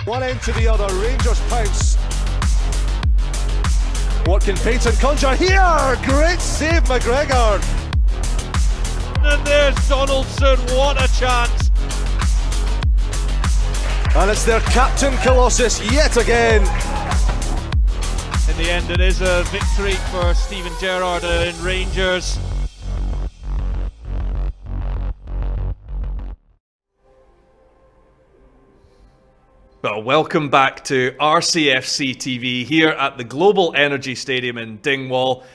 One end to the other, Rangers pounce. What can Payton conjure here? Great save, McGregor. And there's Donaldson, what a chance. And it's their captain Colossus yet again. In the end, it is a victory for Steven Gerrard and Rangers. Well, welcome back to RCFC TV here at the Global Energy Stadium in Dingwall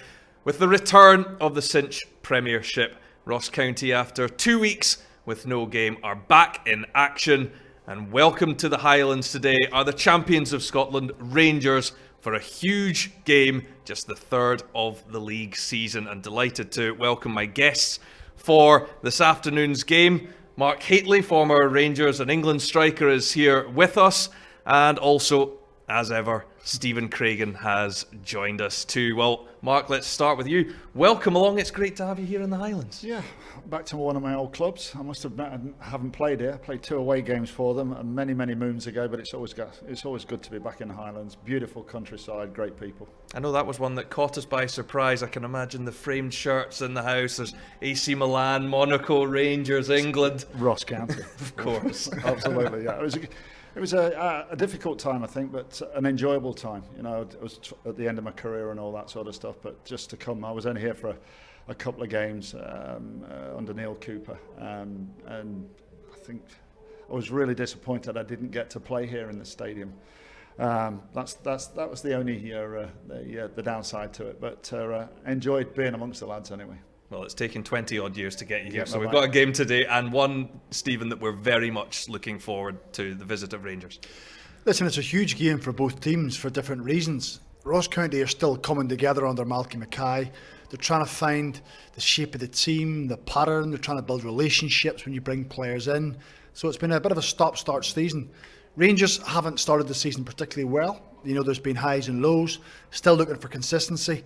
with the return of the Cinch Premiership. Ross County, after 2 weeks with no game, are back in action. And welcome to the Highlands today are the champions of Scotland, Rangers, for a huge game, just the third of the league season. And delighted to welcome my guests for this afternoon's game. Mark Hateley, former Rangers and England striker, is here with us. And also, as ever, Stephen Craigan has joined us too. Well, Mark, let's start with you. Welcome along. It's great to have you here in the Highlands. Yeah, back to one of my old clubs. I must admit I haven't played here. I played 2 away games for them many moons ago, but it's always good to be back in the Highlands. Beautiful countryside, great people. I know that was one that caught us by surprise. I can imagine the framed shirts in the house. There's AC Milan, Monaco, Rangers, England. Ross County. Of course. Absolutely, yeah. It was a difficult time, I think, but an enjoyable time. You know, it was at the end of my career and all that sort of stuff, but just to come, I was only here for a couple of games under Neil Cooper, and I think I was really disappointed I didn't get to play here in the stadium. That was the only the downside to it, but enjoyed being amongst the lads anyway. Well, it's taken 20 odd years to get you here, Yeah, so we've got a game today and one, Stephen, that we're very much looking forward to, the visit of Rangers. Listen, it's a huge game for both teams for different reasons. Ross County are still coming together under Malky Mackay. They're trying to find the shape of the team, the pattern. They're trying to build relationships when you bring players in. So it's been a bit of a stop-start season. Rangers haven't started the season particularly well. You know, there's been highs and lows, still looking for consistency.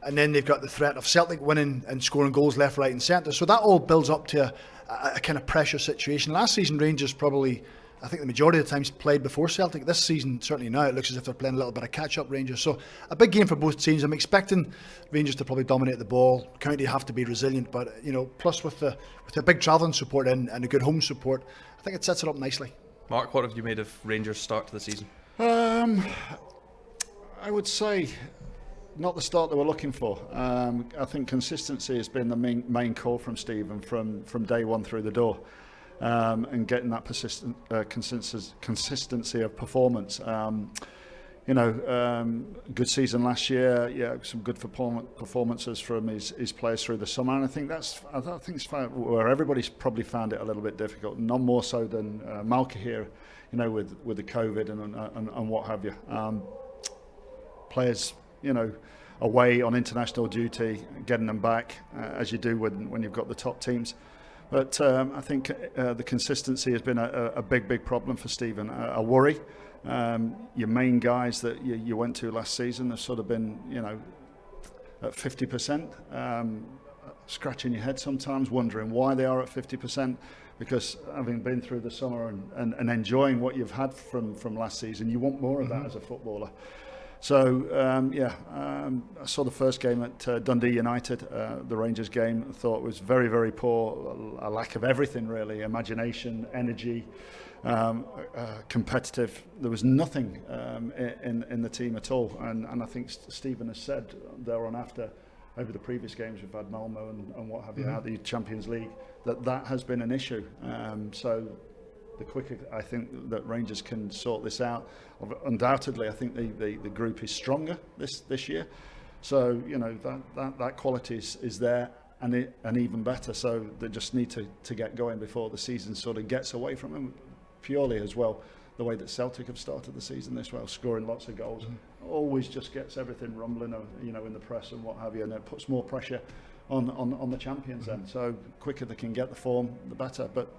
And then they've got the threat of Celtic winning and scoring goals left, right and centre. So that all builds up to a kind of pressure situation. Last season, Rangers probably, I think the majority of the times, played before Celtic. This season, certainly now, it looks as if they're playing a little bit of catch-up, Rangers. So a big game for both teams. I'm expecting Rangers to probably dominate the ball. County have to be resilient, but, you know, plus with the big travelling support and a good home support, I think it sets it up nicely. Mark, what have you made of Rangers' start to the season? I would say not the start they were looking for. I think consistency has been the main call from Stephen from day one through the door, and getting that consistency of performance. Good season last year. Yeah, some good performances from his players through the summer, and I think it's where everybody's probably found it a little bit difficult. None more so than Malky here, you know, with the COVID and what have you. Players, you know, away on international duty, getting them back as you do when you've got the top teams. But I think the consistency has been a big problem for Stephen, a worry. Your main guys that you went to last season have sort of been, you know, at 50%, scratching your head sometimes, wondering why they are at 50%, because having been through the summer and enjoying what you've had from last season, you want more of that as a footballer. So, I saw the first game at Dundee United, the Rangers game. I thought it was very poor, a lack of everything really, imagination, energy, competitive. There was nothing in the team at all. And I think Stephen has said there on after, over the previous games we've had Malmo and what have you, out the Champions League, that has been an issue. So the quicker I think that Rangers can sort this out, undoubtedly I think the group is stronger this year. So, you know, that quality is there and even better. So they just need to get going before the season sort of gets away from them. Purely as well, the way that Celtic have started the season this well, scoring lots of goals, always just gets everything rumbling, you know, in the press and what have you, and it puts more pressure on the champions then. So quicker they can get the form, the better. But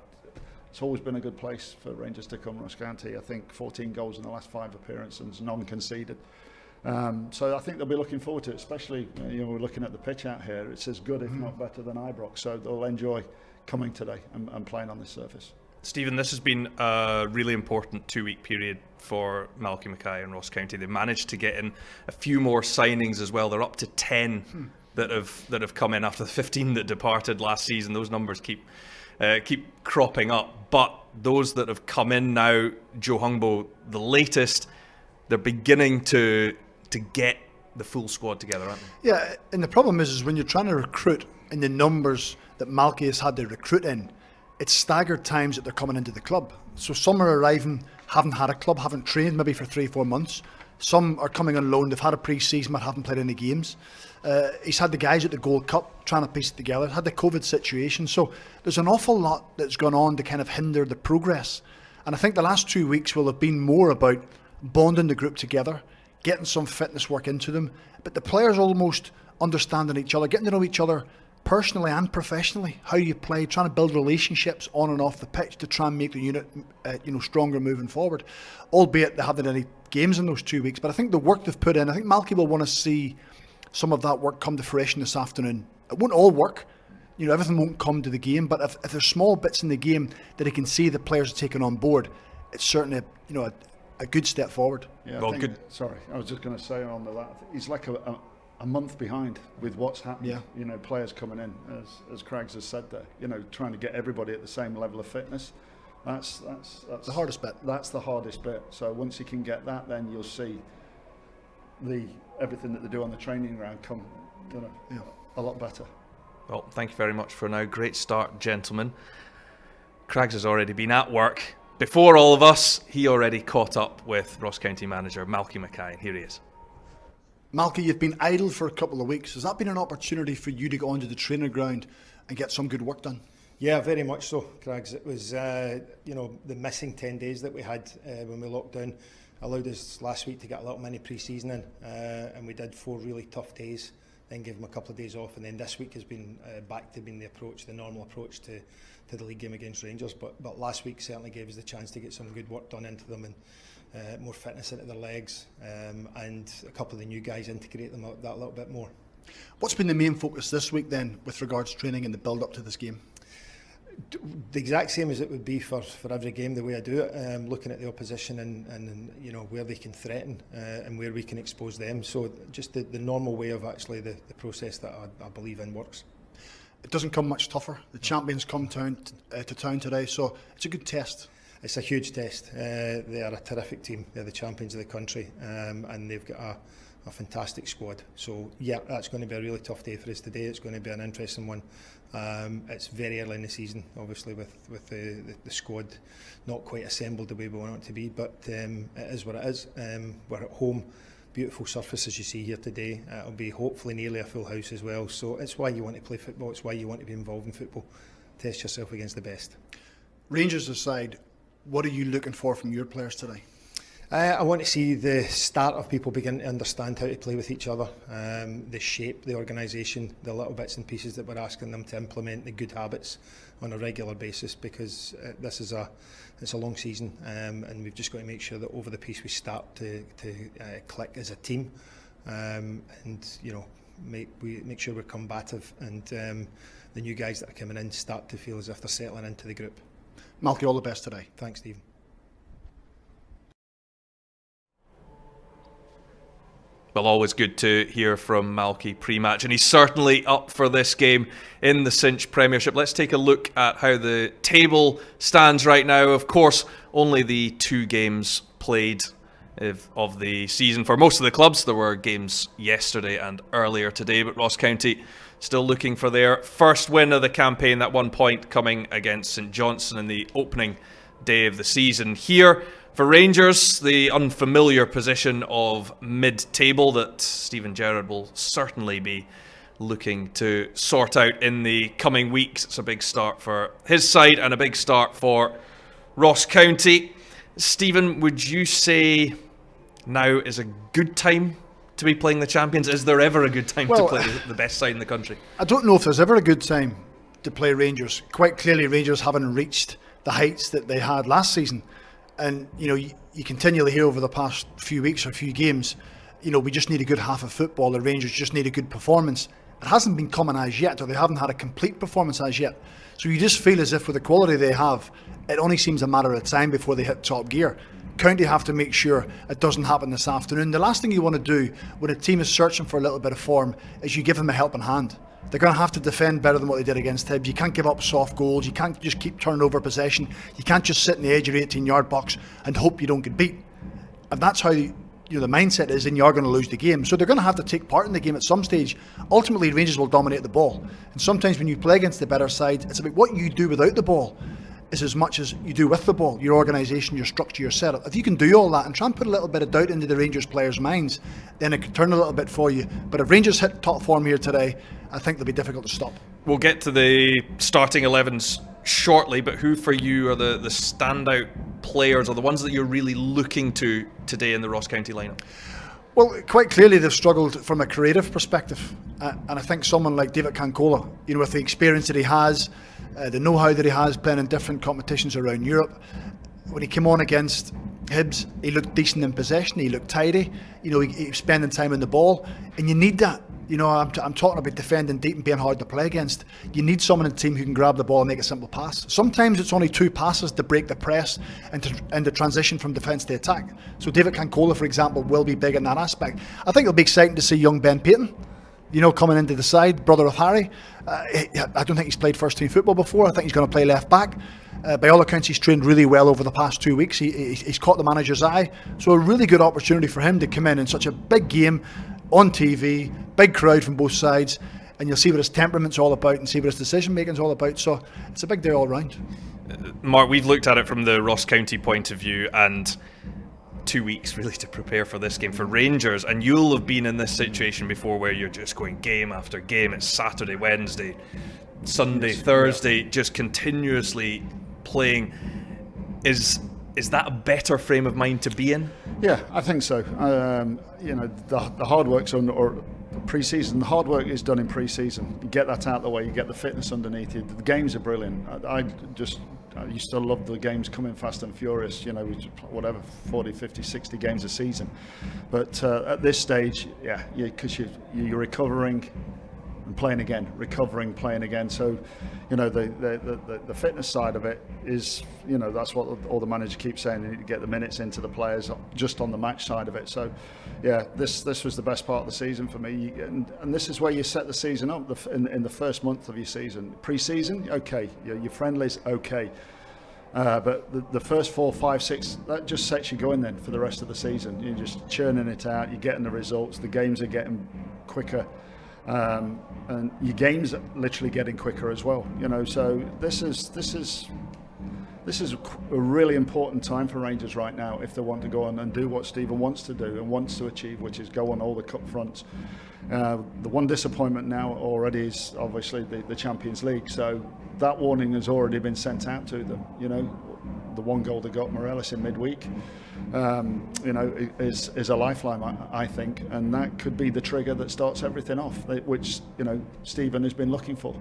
it's always been a good place for Rangers to come, Ross County. I think 14 goals in the last 5 appearances, non-conceded. So I think they'll be looking forward to it, especially, you know, we're looking at the pitch out here. It's as good, if not better, than Ibrox. So they'll enjoy coming today and playing on this surface. Stephen, this has been a really important 2-week period for Malky Mackay and Ross County. They managed to get in a few more signings as well. They're up to 10 that have come in after the 15 that departed last season. Those numbers keep cropping up. But those that have come in now, Joe Hungbo, the latest, they're beginning to get the full squad together, aren't they? Yeah, and the problem is when you're trying to recruit in the numbers that Malky has had to recruit in, it's staggered times that they're coming into the club. So some are arriving, haven't had a club, haven't trained maybe for 3-4 months. Some are coming on loan, they've had a pre-season but haven't played any games. He's had the guys at the Gold Cup trying to piece it together, had the COVID situation. So there's an awful lot that's gone on to kind of hinder the progress. And I think the last 2 weeks will have been more about bonding the group together, getting some fitness work into them, but the players almost understanding each other, getting to know each other personally and professionally, how you play, trying to build relationships on and off the pitch to try and make the unit stronger moving forward, albeit they haven't had any games in those 2 weeks. But I think the work they've put in, I think Malky will want to see some of that work come to fruition this afternoon. It won't all work, everything won't come to the game, but if there's small bits in the game that he can see the players are taking on board, it's certainly a good step forward. Yeah, well, good. Sorry, I was just going to say on that, he's like a month behind with what's happening. Yeah. Players coming in, as Craigs has said there. Trying to get everybody at the same level of fitness. That's the hardest bit. That's the hardest bit. So once you can get that, then you'll see everything that they do on the training ground come, a lot better. Well, thank you very much for now. Great start, gentlemen. Craigs has already been at work. Before all of us, he already caught up with Ross County manager Malky Mackay, and here he is. Malky, you've been idle for a couple of weeks. Has that been an opportunity for you to go onto the training ground and get some good work done? Yeah, very much so, Craigs. It was, the missing 10 days that we had when we locked down allowed us last week to get a little mini pre-season in, and we did 4 really tough days, then gave them a couple of days off, and then this week has been back to being the normal approach to the league game against Rangers. But last week certainly gave us the chance to get some good work done into them and more fitness into their legs, and a couple of the new guys integrate them that a little bit more. What's been the main focus this week then with regards to training and the build up to this game? The exact same as it would be for every game, the way I do it, looking at the opposition and where they can threaten and where we can expose them. So just the normal way of actually the process that I believe in works. It doesn't come much tougher. The champions come to town today, so it's a good test. It's a huge test. They are a terrific team. They're the champions of the country, and they've got a fantastic squad. So yeah, that's going to be a really tough day for us today. It's going to be an interesting one. It's very early in the season, obviously, with the squad not quite assembled the way we want it to be, but it is what it is. We're at home, beautiful surface as you see here today. It'll be hopefully nearly a full house as well. So it's why you want to play football. It's why you want to be involved in football. Test yourself against the best. Rangers aside, what are you looking for from your players today? I want to see the start of people begin to understand how to play with each other, the shape, the organisation, the little bits and pieces that we're asking them to implement, the good habits on a regular basis, because it's a long season, and we've just got to make sure that over the piece we start to click as a team, and make sure we're combative, and the new guys that are coming in start to feel as if they're settling into the group. Malky, all the best today. Thanks, Stephen. Well, always good to hear from Malky pre-match, and he's certainly up for this game in the Cinch Premiership. Let's take a look at how the table stands right now. Of course, only the 2 games played of the season for most of the clubs. There were games yesterday and earlier today, but Ross County still looking for their first win of the campaign. That 1 point coming against St Johnstone in the opening day of the season. Here for Rangers, the unfamiliar position of mid-table that Steven Gerrard will certainly be looking to sort out in the coming weeks. It's a big start for his side and a big start for Ross County. Steven, would you say now is a good time to be playing the champions? Is there ever a good time to play the best side in the country? I don't know if there's ever a good time to play Rangers. Quite clearly, Rangers haven't reached the heights that they had last season. And, you continually hear over the past few weeks or few games, we just need a good half of football. The Rangers just need a good performance. it hasn't been common as yet, or they haven't had a complete performance as yet. So you just feel as if with the quality they have, it only seems a matter of time before they hit top gear. County have to make sure it doesn't happen this afternoon. The last thing you want to do when a team is searching for a little bit of form is you give them a helping hand. They're going to have to defend better than what they did against Hibs. You can't give up soft goals. You can't just keep turning over possession. You can't just sit in the edge of your 18-yard box and hope you don't get beat. And that's how the mindset is, and you are going to lose the game. So they're going to have to take part in the game at some stage. Ultimately, Rangers will dominate the ball. And sometimes when you play against the better side, it's about what you do without the ball is as much as you do with the ball, your organisation, your structure, your setup. If you can do all that and try and put a little bit of doubt into the Rangers players' minds, then it could turn a little bit for you. But if Rangers hit top form here today, I think they'll be difficult to stop. We'll get to the starting 11s shortly, but who for you are the standout players, or the ones that you're really looking to today in the Ross County lineup? Well, quite clearly they've struggled from a creative perspective, and I think someone like David Cancola, with the experience that he has, the know-how that he has playing in different competitions around Europe, when he came on against Hibs, he looked decent in possession, he looked tidy, he was spending time on the ball, and you need that. I'm talking about defending deep and being hard to play against. You need someone in the team who can grab the ball and make a simple pass. Sometimes it's only 2 passes to break the press and to transition from defence to attack. So David Cancola, for example, will be big in that aspect. I think it'll be exciting to see young Ben Payton, coming into the side, brother of Harry. I don't think he's played first team football before. I think he's going to play left back. By all accounts, he's trained really well over the past 2 weeks. He's caught the manager's eye. So a really good opportunity for him to come in such a big game on TV, big crowd from both sides, and you'll see what his temperament's all about and see what his decision making's all about. So it's a big day all round. Mark, we've looked at it from the Ross County point of view, and 2 weeks really to prepare for this game for Rangers, and you'll have been in this situation before where you're just going game after game. It's Saturday, Wednesday, Sunday, Thursday, just continuously playing. Is that a better frame of mind to be in? Yeah, I think so. The hard work's or pre-season. The hard work is done in pre-season. You get that out of the way. You get the fitness underneath you. The games are brilliant. I used to love the games coming fast and furious. Whatever 40, 50, 60 games a season. But at this stage, because you're recovering and playing again, playing again. So, the fitness side of it is, that's what all the manager keeps saying. You need to get the minutes into the players just on the match side of it. So, this was the best part of the season for me. And this is where you set the season up in the first month of your season. Pre-season, okay. Your friendlies, okay. But the first 4, 5, 6, that just sets you going then for the rest of the season. You're just churning it out. You're getting the results. The games are getting quicker. And your games are literally getting quicker as well, so this is a really important time for Rangers right now if they want to go on and do what Stephen wants to do and wants to achieve, which is go on all the cup fronts. The one disappointment now already is obviously the Champions League, so that warning has already been sent out to them. The one goal they got Morelos in midweek is a lifeline, I think, and that could be the trigger that starts everything off, which Stephen has been looking for.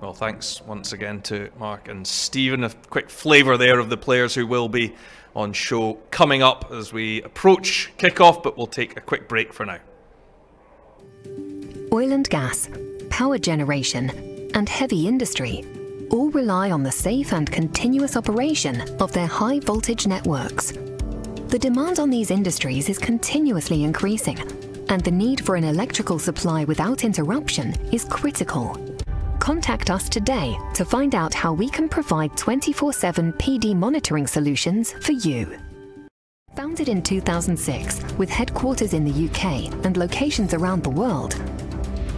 Well, thanks once again to Mark and Stephen. A quick flavour there of the players who will be on show coming up as we approach kick-off, but we'll take a quick break for now. Oil and gas, power generation, and heavy industry all rely on the safe and continuous operation of their high-voltage networks. The demand on these industries is continuously increasing, and the need for an electrical supply without interruption is critical. Contact us today to find out how we can provide 24/7 PD monitoring solutions for you. Founded in 2006 with headquarters in the UK and locations around the world,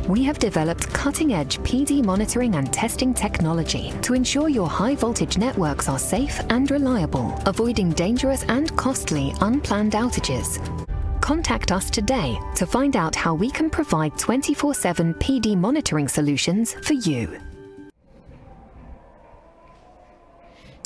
we have developed cutting-edge PD monitoring and testing technology to ensure your high-voltage networks are safe and reliable, avoiding dangerous and costly unplanned outages. Contact us today to find out how we can provide 24/7 PD monitoring solutions for you.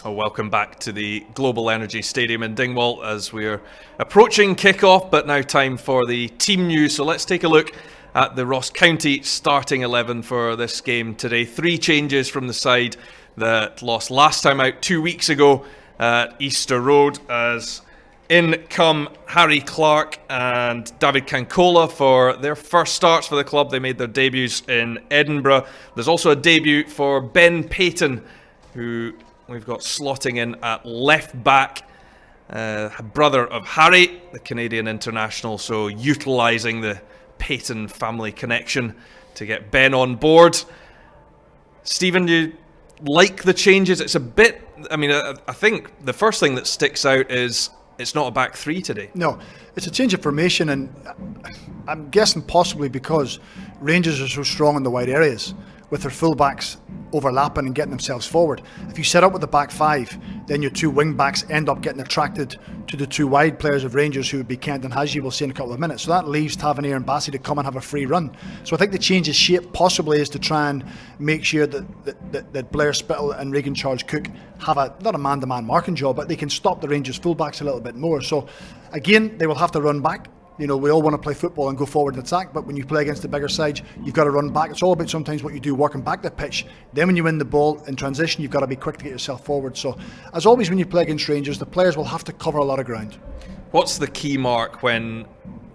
Welcome back to the Global Energy Stadium in Dingwall as we're approaching kick-off, but now time for the team news. So let's take a look at the Ross County starting 11 for this game today. 3 changes from the side that lost last time out 2 weeks ago at Easter Road, as In come Harry Clark and David Cancola for their first starts for the club. They made their debuts in Edinburgh. There's also a debut for Ben Payton, who we've got slotting in at left back. Brother of Harry, the Canadian international, so utilising the Payton family connection to get Ben on board. Stephen, you like the changes? It's a bit, I think the first thing that sticks out is it's not a back three today. No, it's a change of formation, and I'm guessing possibly because Rangers are so strong in the wide areas, with their full-backs overlapping and getting themselves forward. If you set up with the back five, then your two wing-backs end up getting attracted to the two wide players of Rangers, who would be Kent and Hadji, we'll see in a couple of minutes. So that leaves Tavernier and Bassey to come and have a free run. So I think the change of shape possibly is to try and make sure that Blair Spittle and Regan Charles-Cook have not a man-to-man marking job, but they can stop the Rangers full-backs a little bit more. So again, they will have to run back. We all want to play football and go forward and attack, but when you play against the bigger sides, you've got to run back. It's all about sometimes what you do working back the pitch. Then when you win the ball in transition, you've got to be quick to get yourself forward. So as always, when you play against Rangers, the players will have to cover a lot of ground. What's the key, Mark, when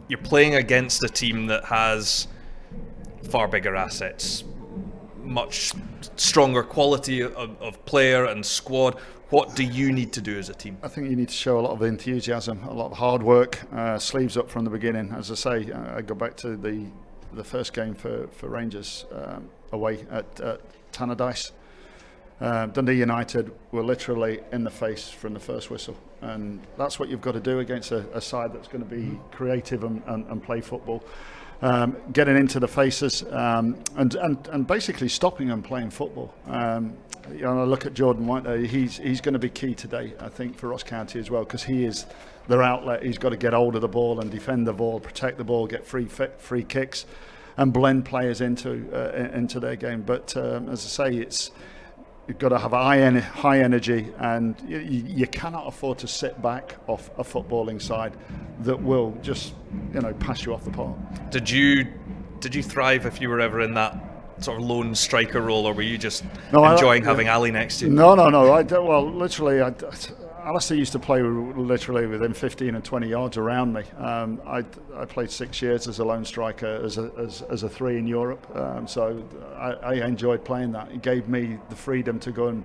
you're playing against a team that has far bigger assets, much stronger quality of player and squad? What do you need to do as a team? I think you need to show a lot of enthusiasm, a lot of hard work, sleeves up from the beginning. As I say, I go back to the first game for Rangers away at Tannadice. Dundee United were literally in the face from the first whistle, and that's what you've got to do against a side that's going to be creative and play football. Getting into the faces and basically stopping them playing football. I look at Jordan White there. He's going to be key today, I think, for Ross County as well, because he is their outlet. He's got to get hold of the ball and defend the ball, protect the ball, get free kicks, and blend players into their game. But as I say, you've got to have high energy, and you cannot afford to sit back off a footballing side that will just pass you off the park. Did you thrive if you were ever in that sort of lone striker role, or were you just enjoying having Ali next to you? No. Literally, Alistair used to play literally within 15 and 20 yards around me. I played 6 years as a lone striker, as a three in Europe. So I enjoyed playing that. It gave me the freedom to go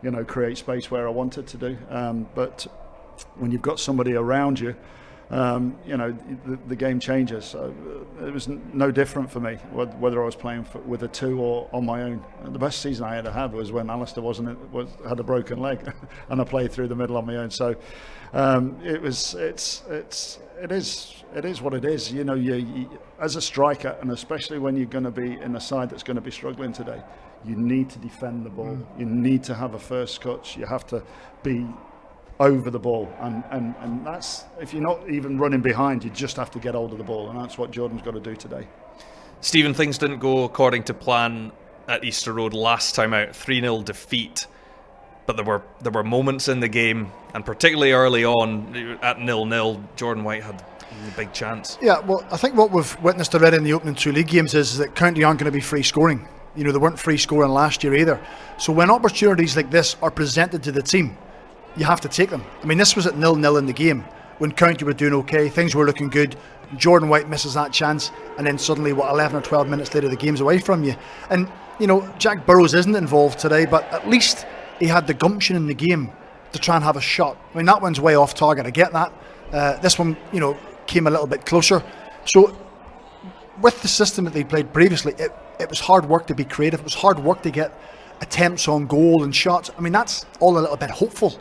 and create space where I wanted to do. But when you've got somebody around you, the game changes. So it was no different for me whether I was playing with a two or on my own. And the best season I ever had was when Alistair had a broken leg, and I played through the middle on my own. So it is what it is. You as a striker, and especially when you're going to be in a side that's going to be struggling today, you need to defend the ball. You need to have a first touch. You have to be over the ball, and that's, if you're not even running behind, you just have to get hold of the ball, and that's what Jordan's got to do today. Stephen, things didn't go according to plan at Easter Road last time out, 3-0 defeat, but there were moments in the game, and particularly early on at 0-0, Jordan White had a big chance. Yeah, well, I think what we've witnessed already in the opening two league games is that County aren't going to be free scoring. They weren't free scoring last year either. So when opportunities like this are presented to the team, you have to take them. This was at 0-0 in the game when County were doing okay, things were looking good. Jordan White misses that chance, and then suddenly 11 or 12 minutes later the game's away from you. And Jack Burrows isn't involved today, but at least he had the gumption in the game to try and have a shot. That one's way off target, I get that. This one came a little bit closer. So with the system that they played previously, it was hard work to be creative. It was hard work to get attempts on goal and shots. That's all a little bit hopeful.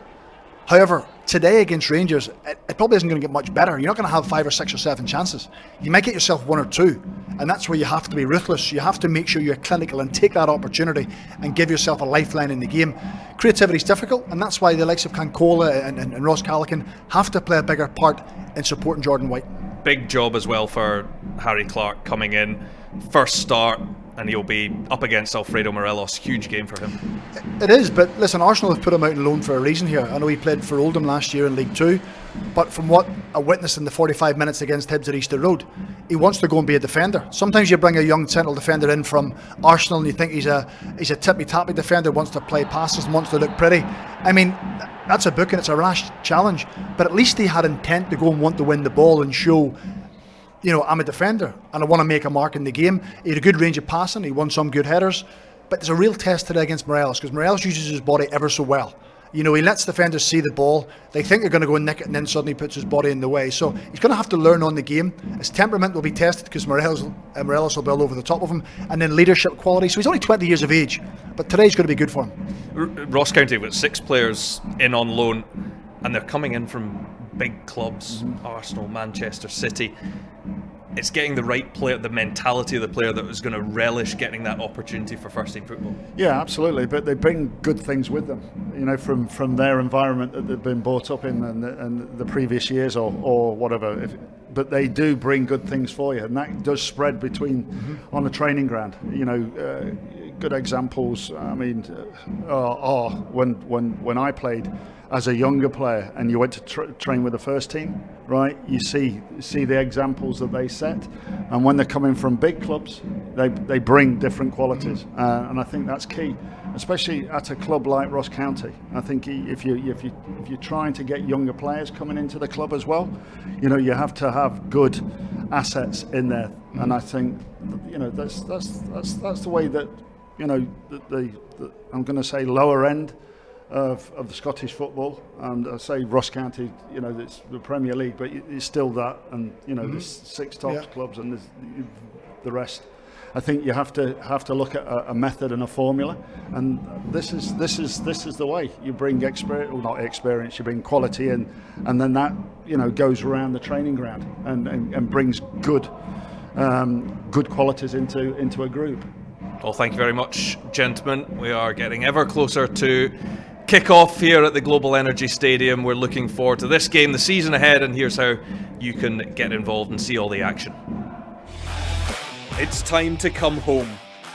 However, today against Rangers, it probably isn't going to get much better. You're not going to have 5 or 6 or 7 chances. You might get yourself 1 or 2, and that's where you have to be ruthless. You have to make sure you're clinical and take that opportunity and give yourself a lifeline in the game. Creativity is difficult, and that's why the likes of Cancola and Ross Callaghan have to play a bigger part in supporting Jordan White. Big job as well for Harry Clark coming in. First start, and he'll be up against Alfredo Morelos. Huge game for him. It is, but listen, Arsenal have put him out on loan for a reason here. I know he played for Oldham last year in League 2, but from what I witnessed in the 45 minutes against Hibs at Easter Road, he wants to go and be a defender. Sometimes you bring a young central defender in from Arsenal and you think he's a tippy-tappy defender, wants to play passes and wants to look pretty. that's a booking, it's a rash challenge, but at least he had intent to go and want to win the ball and show, I'm a defender and I want to make a mark in the game. He had a good range of passing, he won some good headers, but there's a real test today against Morelos, because Morelos uses his body ever so well. He lets defenders see the ball, they think they're going to go and nick it, and then suddenly puts his body in the way. So he's going to have to learn on the game. His temperament will be tested, because Morelos will build over the top of him, and then leadership quality. So he's only 20 years of age, but today's going to be good for him. Ross County have got 6 players in on loan, and they're coming in from big clubs, Arsenal, Manchester City. It's getting the right player, the mentality of the player that was going to relish getting that opportunity for first team football. Yeah, absolutely. But they bring good things with them, from their environment that they've been brought up in and the previous years or whatever. But they do bring good things for you, and that does spread between on the training ground. Good examples. I mean, are when I played as a younger player, and you went to train with the first team, right? You see the examples that they set, and when they're coming from big clubs, they bring different qualities, and I think that's key, especially at a club like Ross County. I think if you're trying to get younger players coming into the club as well, you have to have good assets in there, and I think that's the way that I'm going to say lower end of the Scottish football, and I say Ross County, it's the Premier League, but it's still that, and there's 6 top clubs and there's the rest. I think you have to look at a method and a formula, and this is the way you bring experience, you bring quality in, and then that goes around the training ground and brings good qualities into a group. Well, thank you very much, gentlemen. We are getting ever closer to kick-off here at the Global Energy Stadium. We're looking forward to this game, the season ahead, and here's how you can get involved and see all the action. It's time to come home.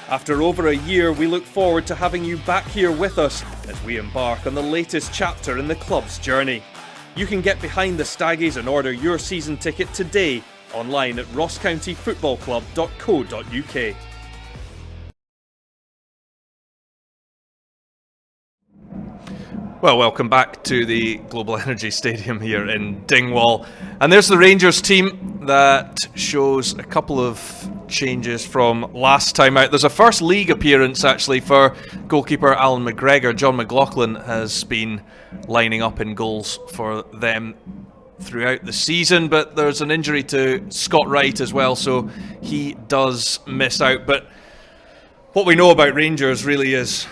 After over a year, we look forward to having you back here with us as we embark on the latest chapter in the club's journey. You can get behind the Staggies and order your season ticket today online at rosscountyfootballclub.co.uk. Well, welcome back to the Global Energy Stadium here in Dingwall. And there's the Rangers team that shows a couple of changes from last time out. There's a first league appearance actually for goalkeeper Alan McGregor. John McLaughlin has been lining up in goals for them throughout the season, but there's an injury to Scott Wright as well, so he does miss out. But what we know about Rangers really is,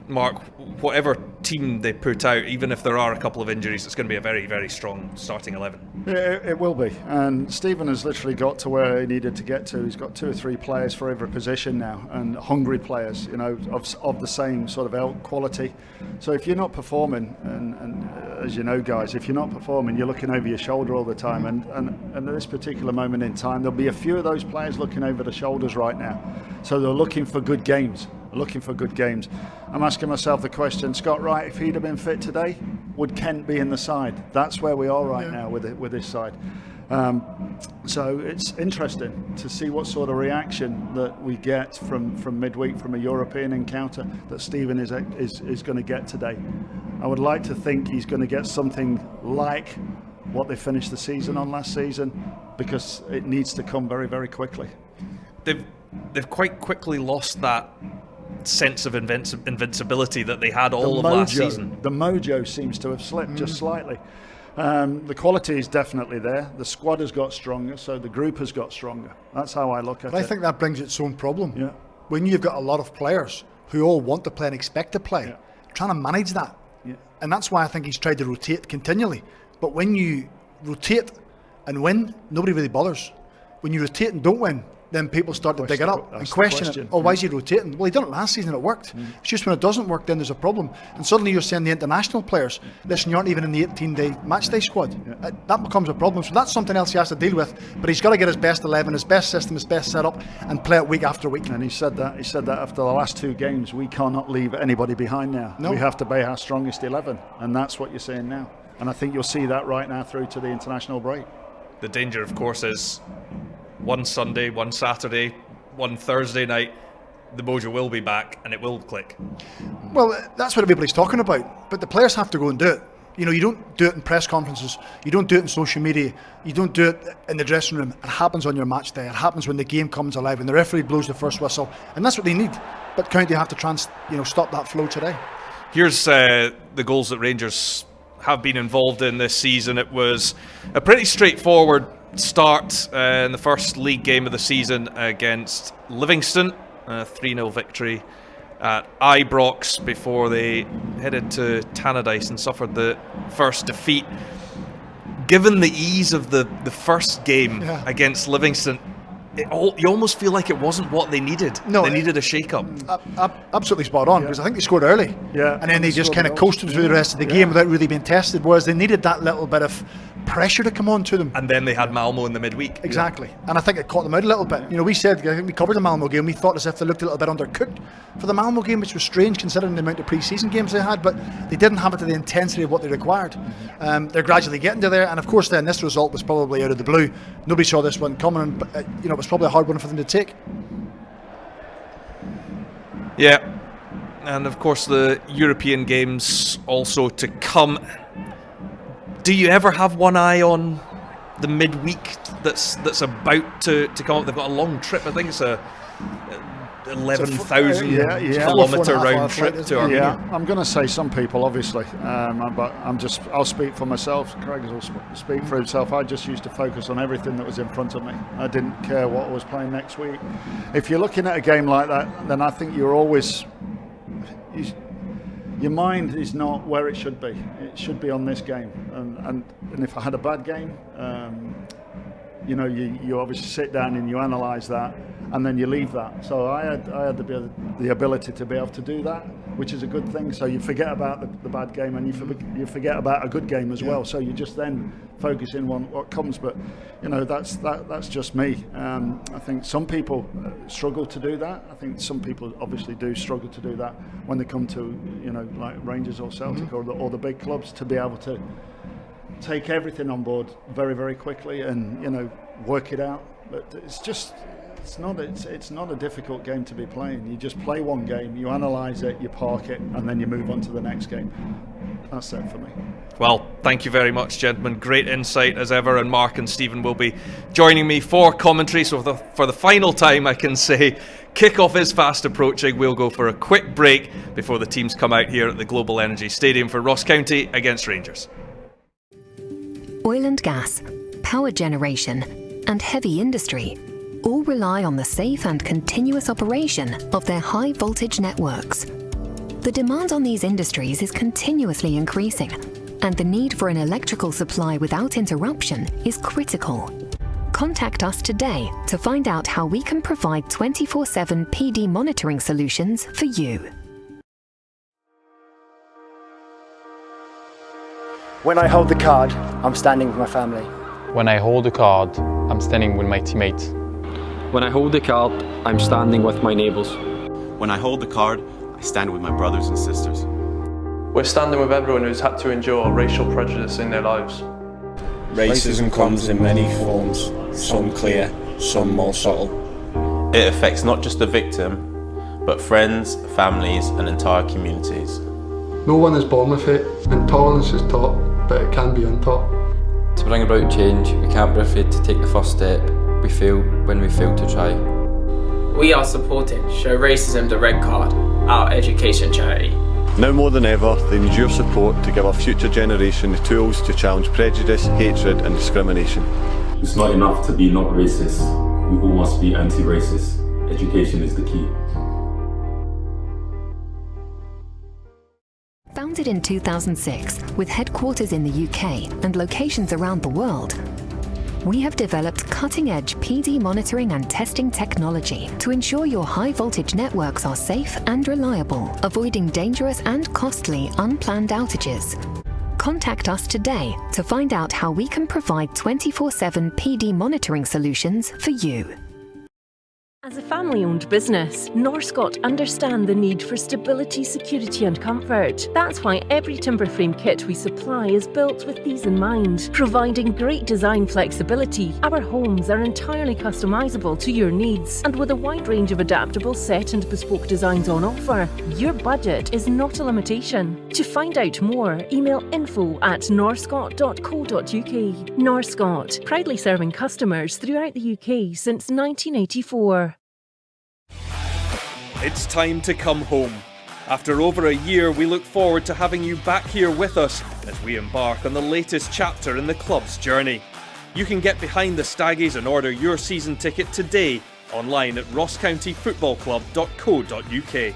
Mark, whatever team they put out, even if there are a couple of injuries, it's going to be a very, very strong starting 11. It will be, and Stephen has literally got to where he needed to get to. He's got 2 or 3 players for every position now, and hungry players, of the same sort of quality. So if you're not performing, and as you know, guys, if you're not performing, you're looking over your shoulder all the time, and at this particular moment in time, there'll be a few of those players looking over the shoulders right now. So they're looking for good games. I'm asking myself the question, Scott Wright, if he'd have been fit today, would Kent be in the side? That's where we are right now with this side. So it's interesting to see what sort of reaction that we get from midweek, from a European encounter that Stephen is going to get today. I would like to think he's going to get something like what they finished the season on last season, because it needs to come very, very quickly. They've quite quickly lost that sense of invincibility that they had all of last season. The mojo seems to have slipped just slightly. The quality is definitely there. The squad has got stronger, so the group has got stronger. That's how I look at it. I think that brings its own problem. Yeah. When you've got a lot of players who all want to play and expect to play, trying to manage that. Yeah. And that's why I think he's tried to rotate continually. But when you rotate and win, nobody really bothers. When you rotate and don't win, then people start to dig it up and question it. Oh, why is he rotating? Well, he done it last season, it worked. It's just when it doesn't work, then there's a problem. And suddenly you're saying the international players, listen, you aren't even in the 18-day match day squad. That becomes a problem. So that's something else he has to deal with. But he's got to get his best 11, his best system, his best setup, and play it week after week. And he said that after the last 2 games, we cannot leave anybody behind now. No. We have to be our strongest 11. And that's what you're saying now. And I think you'll see that right now through to the international break. The danger, of course, is one Sunday, one Saturday, one Thursday night, the mojo will be back and it will click. Well, that's what everybody's talking about. But the players have to go and do it. You don't do it in press conferences, you don't do it in social media, you don't do it in the dressing room. It happens on your match day. It happens when the game comes alive, when the referee blows the first whistle, and that's what they need. But County have to stop that flow today. Here's the goals that Rangers have been involved in this season. It was a pretty straightforward start in the first league game of the season against Livingston, a 3-0 victory at Ibrox before they headed to Tannadice and suffered the first defeat. Given the ease of the first game against Livingston, you almost feel like it wasn't what they needed. No, they needed a shake-up. Absolutely spot on, because I think they scored early. Yeah, and then they just kind of coasted through the rest of the game without really being tested, whereas they needed that little bit of pressure to come on to them. And then they had Malmo in the midweek. Exactly. And I think it caught them out a little bit. We said, I think we covered the Malmo game, we thought as if they looked a little bit undercooked for the Malmo game, which was strange considering the amount of pre-season games they had, but they didn't have it to the intensity of what they required. They're gradually getting to there, and of course then this result was probably out of the blue. Nobody saw this one coming, but it was probably a hard one for them to take. Yeah, and of course the European games also to come. Do you ever have one eye on the midweek that's about to come up? They've got a long trip. I think it's a 11,000 kilometre round trip to Armenia. Yeah, I'm going to say some people, obviously, but I'll speak for myself. Craigan will speak for himself. I just used to focus on everything that was in front of me. I didn't care what I was playing next week. If you're looking at a game like that, then I think you're always... your mind is not where it should be. It should be on this game. And if I had a bad game, you obviously sit down and you analyse that, and then you leave that. So I had the ability to be able to do that, which is a good thing. So you forget about the bad game, and you forget about a good game as well. So you just then focus in on what comes. But that's just me. I think some people struggle to do that. I think some people obviously do struggle to do that when they come to like Rangers or Celtic or the big clubs, to be able to take everything on board very, very quickly and work it out. But it's not a difficult game to be playing. You just play one game, you analyse it, you park it, and then you move on to the next game. That's it for me. Well, thank you very much, gentlemen. Great insight as ever, and Mark and Stephen will be joining me for commentary. So for the final time, I can say kickoff is fast approaching. We'll go for a quick break before the teams come out here at the Global Energy Stadium for Ross County against Rangers. Oil and gas, power generation, and heavy industry all rely on the safe and continuous operation of their high voltage networks. The demand on these industries is continuously increasing, and the need for an electrical supply without interruption is critical. Contact us today to find out how we can provide 24/7 PD monitoring solutions for you. When I hold the card, I'm standing with my family. When I hold the card, I'm standing with my teammates. When I hold the card, I'm standing with my neighbours. When I hold the card, I stand with my brothers and sisters. We're standing with everyone who's had to endure racial prejudice in their lives. Racism comes in many forms, some clear, some more subtle. It affects not just the victim, but friends, families, and entire communities. No one is born with it, and tolerance is taught, but it can be untaught. To bring about change, we can't be afraid to take the first step. We fail when we fail to try. We are supporting Show Racism the Red Card, our education charity. Now more than ever, they need your support to give our future generation the tools to challenge prejudice, hatred and discrimination. It's not enough to be not racist. We all must be anti-racist. Education is the key. Founded in 2006, with headquarters in the UK and locations around the world, we have developed cutting-edge PD monitoring and testing technology to ensure your high-voltage networks are safe and reliable, avoiding dangerous and costly unplanned outages. Contact us today to find out how we can provide 24/7 PD monitoring solutions for you. As a family-owned business, Norscot understand the need for stability, security and comfort. That's why every timber frame kit we supply is built with these in mind. Providing great design flexibility, our homes are entirely customisable to your needs. And with a wide range of adaptable set and bespoke designs on offer, your budget is not a limitation. To find out more, email info@norscot.co.uk. Norscot, proudly serving customers throughout the UK since 1984. It's time to come home. After over a year, we look forward to having you back here with us as we embark on the latest chapter in the club's journey. You can get behind the Staggies and order your season ticket today online at rosscountyfootballclub.co.uk.